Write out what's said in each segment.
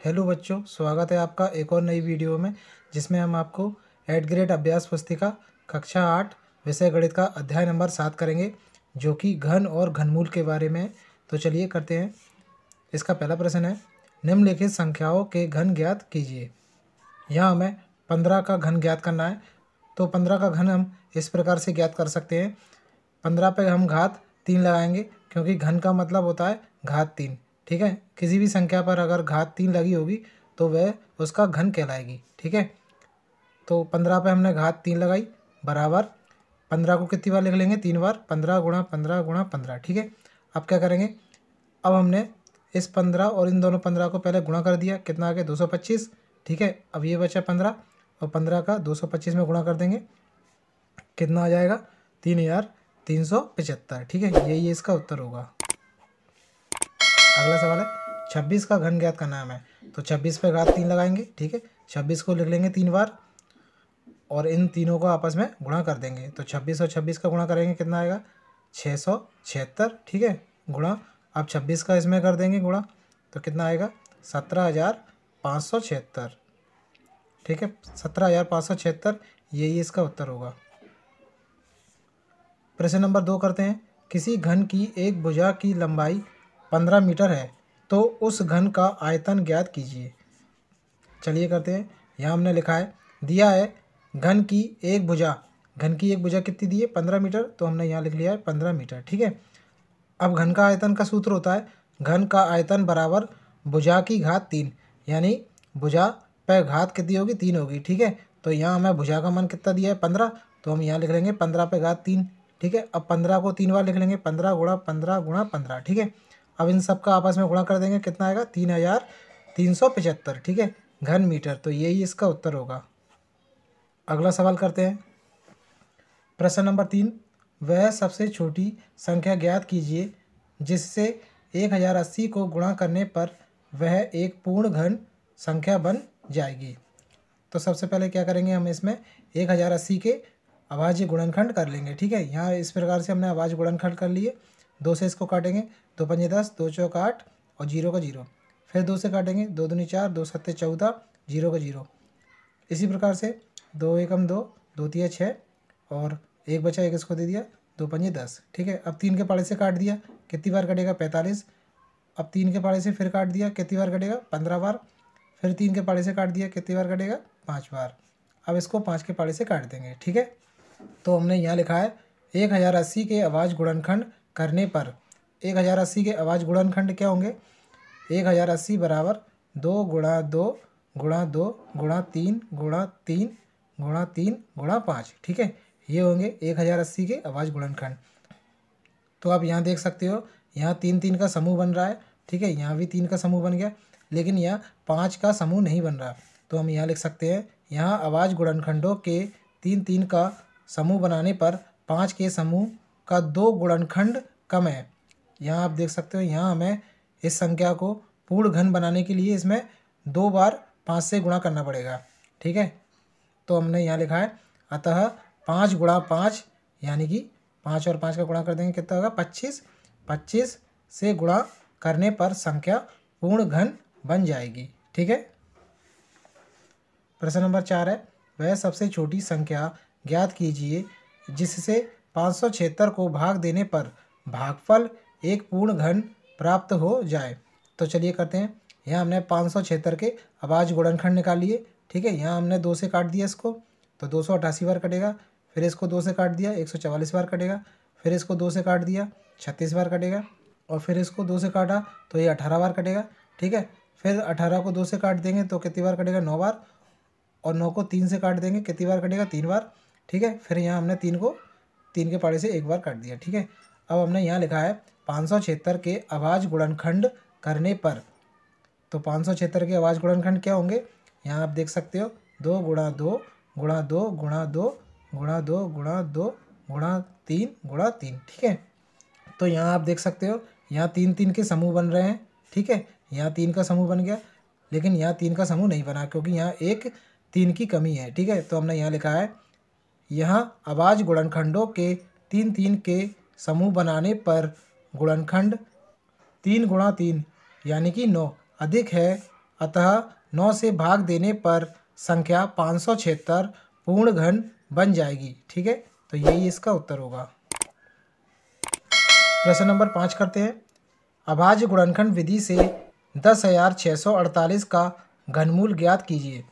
Hello बच्चों, स्वागत है आपका एक और नई वीडियो में जिसमें हम आपको 8th ग्रेड अभ्यास पुस्तिका कक्षा 8 विषय गणित का अध्याय नंबर 7 करेंगे, जो कि घन और घनमूल के बारे में है। तो चलिए करते हैं। इसका पहला प्रश्न है, निम्नलिखित संख्याओं के घन ज्ञात कीजिए। यहाँ हमें 15 का घन ज्ञात करना है। तो 15 का घन हम इस प्रकार से ज्ञात कर सकते हैं। 15 पे हम घात 3 लगाएंगे, क्योंकि घन का मतलब होता है घात 3। ठीक है, किसी भी संख्या पर अगर घात 3 लगी होगी तो वह उसका घन कहलाएगी। ठीक है, तो 15 पे हमने घात 3 लगाई बराबर 15 को कितनी बार लिख लेंगे? 3 बार। 15 गुणा 15 गुणा 15। ठीक है, अब क्या करेंगे? अब हमने इस 15 और इन दोनों 15 को पहले गुणा कर दिया। कितना आ गया? 225। ठीक है, अब ये बचा 15 और 15 का 225 में गुणा कर देंगे। कितना आ जाएगा? 3375। ठीक है, यही इसका उत्तर होगा। अगला सवाल है, 26 का घन ज्ञात करना है हमें। तो 26 पे घात 3 लगाएंगे। ठीक है, 26 को लिख लेंगे 3 बार और इन तीनों को आपस में गुणा कर देंगे। तो 26 और 26 का गुणा करेंगे, कितना आएगा? 676। ठीक है, गुणा अब 26 का इसमें कर देंगे गुणा, तो कितना आएगा? 17,576। ठीक है, 17,576 यही इसका उत्तर होगा। प्रश्न नंबर 2 करते हैं, किसी घन की एक भुजा की लंबाई 15 मीटर है, तो उस घन का आयतन ज्ञात कीजिए। चलिए करते हैं। यहाँ हमने लिखा है, दिया है घन की एक भुजा। घन की एक भुजा कितनी दी है? 15 मीटर। तो हमने यहाँ लिख लिया है 15 मीटर। ठीक है, अब घन का आयतन का सूत्र होता है घन का आयतन बराबर भुजा की घात 3, यानी भुजा पे घात कितनी होगी? 3 होगी। ठीक है, तो यहाँ हमें भुजा का मान कितना दिया है? 15। तो हम यहाँ लिख लेंगे 15 पे घात 3। ठीक है, अब 15 को 3 बार लिख लेंगे, 15 गुणा 15 गुणा 15। ठीक है, अब इन सब का आपस में गुणा कर देंगे, कितना आएगा? 3375। ठीक है, घन मीटर। तो यही इसका उत्तर होगा। अगला सवाल करते हैं। प्रश्न नंबर 3, वह सबसे छोटी संख्या ज्ञात कीजिए जिससे 1080 को गुणा करने पर वह एक पूर्ण घन संख्या बन जाएगी। तो सबसे पहले क्या करेंगे? हम इसमें 1080 के अभाज्य गुणनखंड कर लेंगे। ठीक है, यहाँ इस प्रकार से हमने अभाज्य गुणनखंड कर लिए। 2 से इसको काटेंगे, 2 पंजे 10, 2 चौक 8 और 0 का 0। फिर 2 से काटेंगे, 2 दूनी 4, 2 सत्ते 14, 0 का 0। इसी प्रकार से 2 एकम 2, 2 तिया 6 और एक बचा, एक इसको दे दिया, 2 पंजे 10। ठीक है, अब 3 के पाड़े से काट दिया, कितनी बार कटेगा? 45। अब 3 के पाड़े से फिर काट दिया, कितनी बार कटेगा? 15 बार। फिर 3 के पाड़े से काट दिया, कितनी बार कटेगा? 5 बार। अब इसको 5 के पाड़े से काट देंगे। ठीक है, तो हमने यहाँ लिखा है 1080 के अभाज्य गुणनखंड करने पर 1080 के अभाज्य गुणनखंड क्या होंगे? 1080 बराबर 2 गुणा 2 गुणा 2 गुणा 3 गुणा 3 गुणा 3 गुणा 5। ठीक है, ये होंगे 1080 के अभाज्य गुणनखंड। तो आप यहाँ देख सकते हो, यहाँ 3 3 का समूह बन रहा है। ठीक है, यहाँ भी 3 का समूह बन गया, लेकिन यहाँ 5 का समूह नहीं बन रहा। तो हम यहाँ लिख सकते हैं, यहाँ अभाज्य गुणनखंडों के 3 3 का समूह बनाने पर 5 के समूह का 2 गुणनखंड कम है। यहाँ आप देख सकते हो, यहाँ हमें इस संख्या को पूर्ण घन बनाने के लिए इसमें 2 बार 5 से गुणा करना पड़ेगा। ठीक है, तो हमने यहाँ लिखा है, अतः 5 गुणा 5 यानी कि 5 और 5 का गुणा कर देंगे, कितना होगा? 25। 25 से गुणा करने पर संख्या पूर्ण घन बन जाएगी। ठीक है, प्रश्न नंबर 4 है, वह सबसे छोटी संख्या ज्ञात कीजिए जिससे 576 को भाग देने पर भागफल एक पूर्ण घन प्राप्त हो जाए। तो चलिए करते हैं। यहाँ हमने 576 के अभाज्य गुणनखंड निकाल लिए। ठीक है, यहाँ हमने 2 से काट दिया इसको, तो 288 बार कटेगा। फिर इसको 2 से काट दिया, 144 बार कटेगा। फिर इसको 2 से काट दिया, 36 बार कटेगा। और फिर इसको 2 से काटा तो ये 18 बार कटेगा। ठीक है, फिर 18 को 2 से काट देंगे तो कितनी बार कटेगा? 9 बार। और 9 को 3 से काट देंगे, कितनी बार कटेगा? 3 बार। ठीक है, फिर यहाँ हमने 3 को 3 के पाड़े से 1 बार काट दिया। ठीक है, अब हमने यहाँ लिखा है 576 के अभाज्य गुणनखंड करने पर। तो 576 के अभाज्य गुणनखंड क्या होंगे? यहाँ आप देख सकते हो, 2 गुणा 2 गुणा 2 गुणा 2 गुणा 2 गुणा 2 गुणा 3 गुणा 3। ठीक है, तो यहाँ आप देख सकते हो, यहाँ 3 3 के समूह बन रहे हैं। ठीक है, यहाँ 3 का समूह बन गया, लेकिन यहाँ 3 का समूह नहीं बना, क्योंकि यहाँ एक 3 की कमी है। ठीक है, तो हमने यहाँ लिखा है, यहाँ अभाज्य गुणनखंडों के 3 3 के समूह बनाने पर गुणनखंड 3 गुणा 3 यानी कि 9 अधिक है अतः 9 से भाग देने पर संख्या 576 पूर्ण घन बन जाएगी। ठीक है, तो यही इसका उत्तर होगा। प्रश्न नंबर 5 करते हैं। अभाज्य गुणनखंड विधि से 10,648 का घनमूल ज्ञात कीजिए।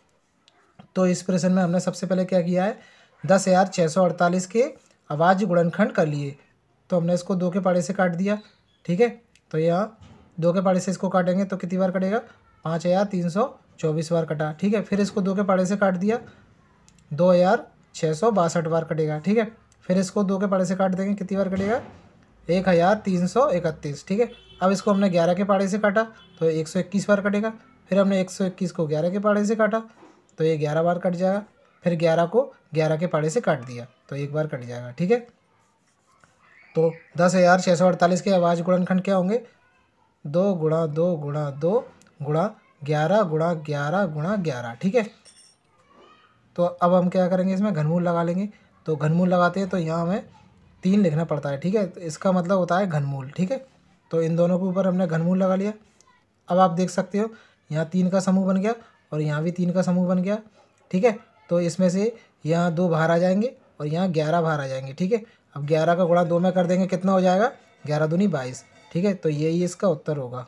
तो इस प्रश्न में हमने सबसे पहले क्या किया है, 10,648 के अभाज्य गुणनखंड कर लिए। तो हमने इसको 2 के पाड़े से काट दिया। ठीक है, तो यहाँ 2 के पाड़े से इसको काटेंगे तो कितनी बार कटेगा, 5,324 बार कटा। ठीक है, फिर इसको 2 के पाड़े से काट दिया, 2,662 बार कटेगा। ठीक है, फिर इसको 2 के पाड़े से काट देंगे, कितनी बार कटेगा, 1,331। ठीक है, अब इसको हमने 11 के पाड़े से काटा तो 121 बार कटेगा। फिर हमने 121 को 11 के पाड़े से काटा तो ये 11 बार कट जाएगा। फिर 11 को 11 के पाड़े से काट दिया तो 1 बार कट जाएगा। ठीक है, तो 10,648 के अभाज्य गुणनखंड क्या होंगे, 2 गुणा 2 गुणा 2 गुणा 11 गुणा 11 गुणा 11। ठीक है, तो अब हम क्या करेंगे, इसमें घनमूल लगा लेंगे। तो घनमूल लगाते हैं तो यहाँ हमें 3 लिखना पड़ता है। ठीक है, तो इसका मतलब होता है घनमूल। ठीक है, तो इन दोनों के ऊपर हमने घनमूल लगा लिया। अब आप देख सकते हो यहाँ 3 का समूह बन गया और यहाँ भी 3 का समूह बन गया। ठीक है, तो इसमें से यहाँ 2 बाहर आ जाएंगे और यहाँ 11 बाहर आ जाएंगे। ठीक है, अब 11 का गुणा 2 में कर देंगे, कितना हो जाएगा, 11 दूनी 22। ठीक है, तो यही इसका उत्तर होगा।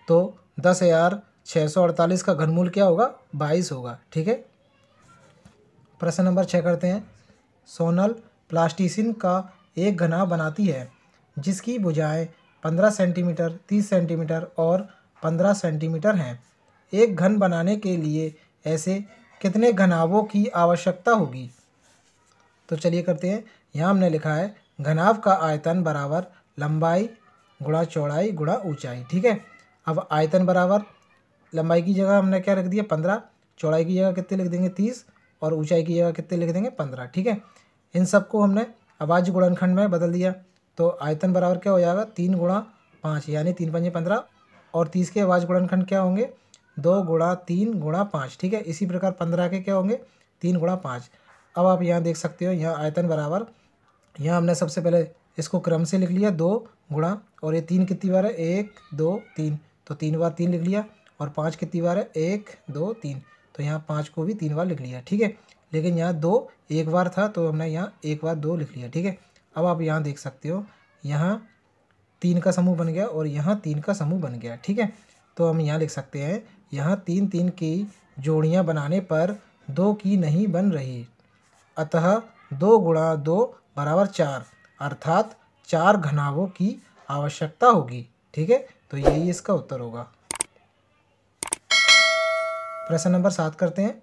तो 10,648 का घनमूल क्या होगा, 22 होगा। ठीक है, प्रश्न नंबर 6 करते हैं। सोनल प्लास्टिसिन का एक घना बनाती है जिसकी भुजाएं 15 सेंटीमीटर, 30 सेंटीमीटर और 15 सेंटीमीटर हैं। एक घन बनाने के लिए ऐसे कितने घनाभों की आवश्यकता होगी। तो चलिए करते हैं। यहाँ हमने लिखा है घनाभ का आयतन बराबर लंबाई गुणा चौड़ाई गुणा ऊंचाई। ठीक है, अब आयतन बराबर लंबाई की जगह हमने क्या रख दिया, 15, चौड़ाई की जगह कितने लिख देंगे, 30 और ऊंचाई की जगह कितने लिख देंगे, 15। ठीक है, इन सबको हमने अभाज्य गुणनखंड में बदल दिया। तो आयतन बराबर क्या हो जाएगा, 3 गुणा 5 यानी 3 पंजे 15 और 30 के अभाज्य गुणनखंड क्या होंगे, 2 गुणा 3 गुणा 5। ठीक है, इसी प्रकार 15 के क्या होंगे, 3 गुणा 5। अब आप यहाँ देख सकते हो, यहाँ आयतन बराबर, यहाँ हमने सबसे पहले इसको क्रम से लिख लिया, 2 गुणा और ये 3 कितनी बार है, 1 2 3, तो 3 बार 3 लिख लिया और 5 कितनी बार है, 1 2 3, तो यहाँ 5 को भी 3 बार लिख लिया। ठीक है, लेकिन यहाँ 2 एक बार था तो हमने यहाँ 1 बार 2 लिख लिया। ठीक है, अब आप यहाँ देख सकते हो, यहाँ 3 का समूह बन गया और यहाँ 3 का समूह बन गया। ठीक है, तो हम यहाँ लिख सकते हैं, यहाँ 3 3 की जोड़ियाँ बनाने पर 2 की नहीं बन रही, अतः 2 गुणा 2 बराबर 4, अर्थात 4 घनाभों की आवश्यकता होगी। ठीक है, तो यही इसका उत्तर होगा। प्रश्न नंबर 7 करते हैं।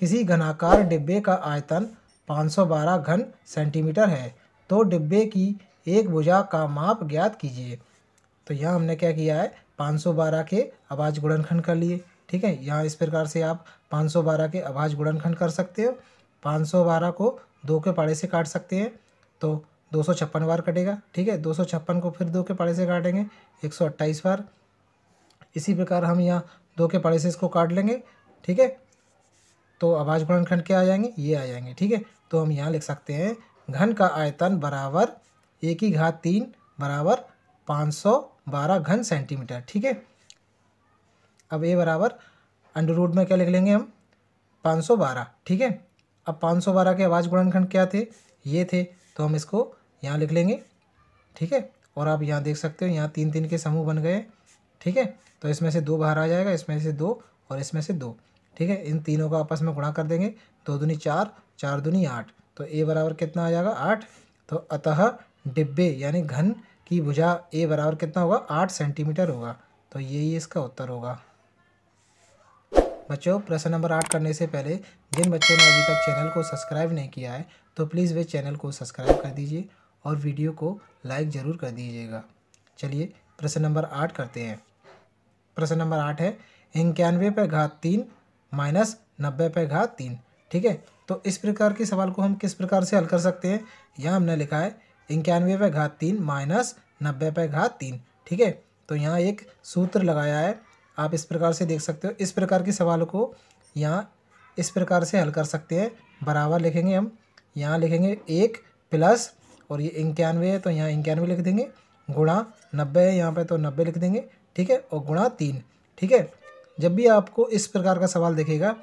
किसी घनाकार डिब्बे का आयतन 512 घन सेंटीमीटर है, तो डिब्बे की एक भुजा का माप ज्ञात कीजिए। तो यहाँ हमने क्या किया है, 512 के अभाज्य गुणनखंड कर लिए। ठीक है, यहाँ इस प्रकार से आप 512 के अभाज्य गुणनखंड कर सकते हो। 512 को 2 के पाड़े से काट सकते हैं तो 256 बार कटेगा। ठीक है, 256 को फिर 2 के पाड़े से काटेंगे, 128 बार। इसी प्रकार हम यहाँ 2 के पाड़े से इसको काट लेंगे। ठीक है, तो अभाज्य गुणनखंड क्या आ जाएंगे, ये आ जाएंगे। ठीक है, तो हम यहाँ लिख सकते हैं घन का आयतन बराबर 1/3 बराबर 512 घन सेंटीमीटर। ठीक है, अब ए बराबर अंडर रूट में क्या लिख लेंगे हम, 512। ठीक है, अब 512 के अभाज्य गुणनखंड क्या थे, ये थे, तो हम इसको यहाँ लिख लेंगे। ठीक है, और आप यहाँ देख सकते हो, यहाँ 3 3 के समूह बन गए। ठीक है, तो इसमें से 2 बाहर आ जाएगा, इसमें से 2 और इसमें से 2। ठीक है, इन तीनों का आपस में गुणा कर देंगे, 2 दूनी 4, 4 दूनी 8, तो ए बराबर कितना आ जाएगा, 8। तो अतः डिब्बे यानी घन की भुजा ए बराबर कितना होगा, 8 सेंटीमीटर होगा। तो यही इसका उत्तर होगा। बच्चों, प्रश्न नंबर 8 करने से पहले जिन बच्चों ने अभी तक चैनल को सब्सक्राइब नहीं किया है तो प्लीज़ वे चैनल को सब्सक्राइब कर दीजिए और वीडियो को लाइक ज़रूर कर दीजिएगा। चलिए प्रश्न नंबर 8 करते हैं। प्रश्न नंबर 8 है 91/3 माइनस 90/3। ठीक है, तो इस प्रकार के सवाल को हम किस प्रकार से हल कर सकते हैं, यहाँ हमने लिखा है 91/3 माइनस 90/3। ठीक है, तो यहाँ एक सूत्र लगाया है, आप इस प्रकार से देख सकते हो। इस प्रकार के सवालों को यहाँ इस प्रकार से हल कर सकते हैं। बराबर लिखेंगे हम, यहाँ लिखेंगे 1 प्लस और ये 91 है तो यहाँ 91 लिख देंगे, गुणा 90 है यहाँ पे तो 90 लिख देंगे। ठीक है, और गुणा 3। ठीक है, जब भी आपको इस प्रकार का सवाल दिखेगा,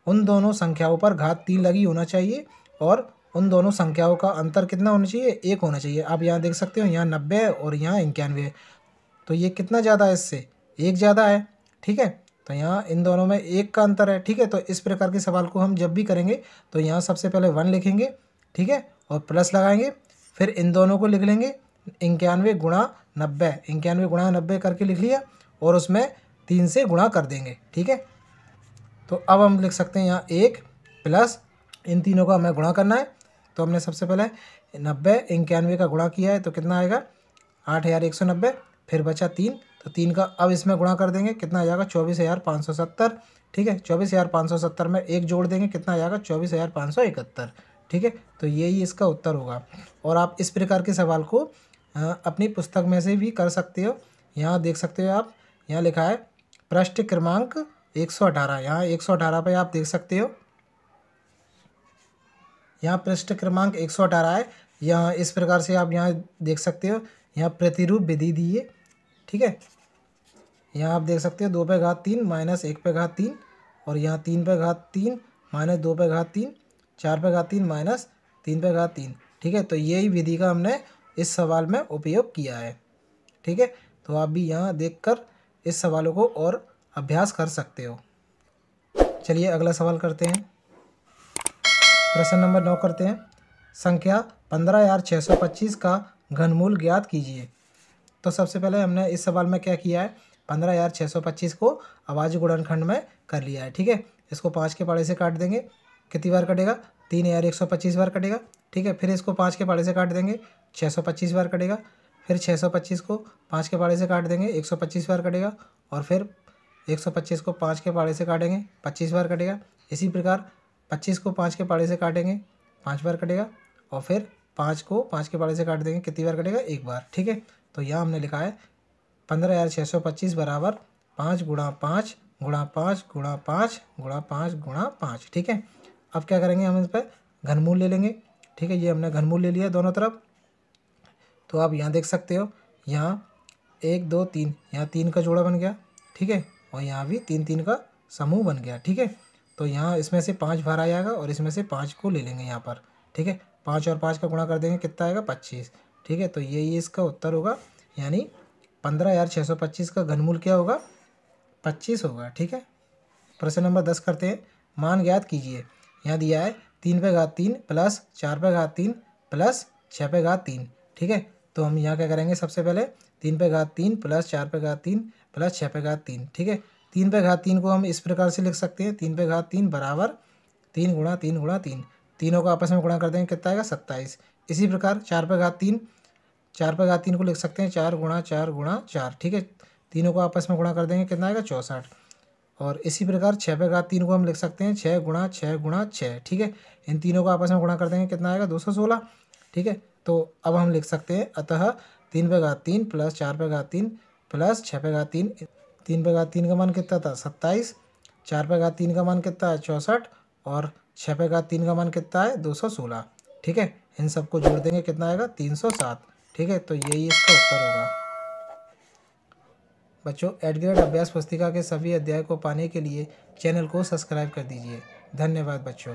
उन दोनों संख्याओं पर घात 3 लगी होना चाहिए और उन दोनों संख्याओं का अंतर कितना होना चाहिए, 1 होना चाहिए। आप यहाँ देख सकते हो, यहाँ 90 है और यहाँ 91 है, तो ये कितना ज़्यादा है, इससे 1 ज़्यादा है। ठीक है, तो यहाँ इन दोनों में 1 का अंतर है। ठीक है, तो इस प्रकार के सवाल को हम जब भी करेंगे तो यहाँ सबसे पहले 1 लिखेंगे, ठीक है, और प्लस लगाएंगे, फिर इन दोनों को लिख लेंगे 91 गुणा 90, 91 गुणा 90 करके लिख लिया और उसमें 3 से गुणा कर देंगे। ठीक है, तो अब हम लिख सकते हैं यहाँ 1 प्लस इन तीनों का हमें गुणा करना है, तो हमने सबसे पहले 90 91 का गुणा किया है तो कितना आएगा 8190, फिर बचा 3, तो 3 का अब इसमें गुणा कर देंगे, कितना आ जाएगा 24570। ठीक है, 24570 में 1 जोड़ देंगे, कितना आ जाएगा 24571। ठीक है, तो यही इसका उत्तर होगा। और आप इस प्रकार के सवाल को अपनी पुस्तक में से भी कर सकते हो। यहाँ देख सकते हो आप, यहाँ लिखा है पृष्ठ क्रमांक 118, यहाँ 118 पे आप देख सकते हो, यहाँ पृष्ठ क्रमांक 118 है। यहाँ इस प्रकार से आप यहाँ देख सकते हो, यहाँ प्रतिरूप विधि दी है। ठीक है, यहाँ आप देख सकते हो 2 पे घात 3 माइनस 1 पे घात 3, और यहाँ 3 पे घात 3 माइनस 2 पे घात 3, 4 पे घात 3 माइनस 3 पे घात 3। ठीक है, तो यही विधि का हमने इस सवाल में उपयोग किया है। ठीक है, तो आप भी यहाँ देखकर इस सवालों को और अभ्यास कर सकते हो। चलिए अगला सवाल करते हैं। प्रश्न नंबर 9 करते हैं। संख्या 15,625 का घनमूल ज्ञात कीजिए। तो सबसे पहले हमने इस सवाल में क्या किया है, 15,625 को अभाज्य गुणनखंड में कर लिया है। ठीक है, इसको 5 के पहाड़े से काट देंगे, कितनी बार कटेगा 3,125 बार कटेगा। ठीक है, फिर इसको 5 के पहाड़े से काट देंगे, 625 बार कटेगा। फिर 625 को 5 के पहाड़े से काट देंगे, 125 बार कटेगा। और फिर 125 को 5 के पहाड़े से काटेंगे, 25 बार कटेगा। इसी प्रकार 25 को 5 के पहाड़े से काटेंगे, 5 बार कटेगा। और फिर 5 को 5 के पहाड़े से काट देंगे, कितनी बार कटेगा 1 बार। ठीक है, तो यहाँ हमने लिखा है 15,625 बराबर 5 गुणा 5 गुणा 5 गुणा 5 गुणा 5 गुणा 5। ठीक है, अब क्या करेंगे, हम इस पर घनमूल ले लेंगे। ठीक है, ये हमने घनमूल ले लिया दोनों तरफ। तो आप यहाँ देख सकते हो, यहाँ 1 2 3, यहाँ 3 का जोड़ा बन गया। ठीक है, और यहाँ भी 3 3 का समूह बन गया। ठीक है, तो यहाँ इसमें से 5 बाहर आ जाएगा और इसमें से 5 को ले लेंगे यहाँ पर। ठीक है, 5 और 5 का गुणा कर देंगे, कितना आएगा 25। ठीक है, तो यही इसका उत्तर होगा, यानी 15,625 का घनमूल क्या होगा, 25 होगा। ठीक है, प्रश्न नंबर 10 करते हैं। मान ज्ञात कीजिए। यहाँ दिया है 3 पे घात 3 प्लस 4 पे घात 3 प्लस 6 पे घात 3। ठीक है, तो हम यहाँ क्या करेंगे, सबसे पहले 3 पे घात 3 प्लस 4 पे घात 3 प्लस 6 पे घात 3। ठीक है, 3 पे घात 3 को हम इस प्रकार से लिख सकते हैं, 3 पे घात 3 बराबर 3 गुणा 3 गुणा 3, तीनों को आपस में गुणा कर देंगे, कितना आएगा 27। इसी प्रकार 4 पे घात 3, 4 पे घात 3 को लिख सकते हैं 4 गुणा 4 गुणा 4। ठीक है, तीनों को आपस में गुणा कर देंगे, कितना आएगा 64। और इसी प्रकार 6 पे घात 3 को हम लिख सकते हैं 6 गुणा 6 गुणा 6। ठीक है, इन तीनों को आपस में गुणा कर देंगे, कितना आएगा 216। ठीक है, तो अब हम लिख सकते हैं, अतः 3 पे घात 3 प्लस 4 पे घात 3 प्लस 6 पे घात 3, 3 पे घात 3 का मान कितना था 27, 4 पे घात 3 का मान कितना है 64 और 6 पे घात 3 का मान कितना है 216। ठीक है, इन सबको जोड़ देंगे, कितना आएगा 307। ठीक है, तो यही इसका उत्तर होगा। बच्चों, एडग्रेड अभ्यास पुस्तिका के सभी अध्याय को पाने के लिए चैनल को सब्सक्राइब कर दीजिए। धन्यवाद बच्चों।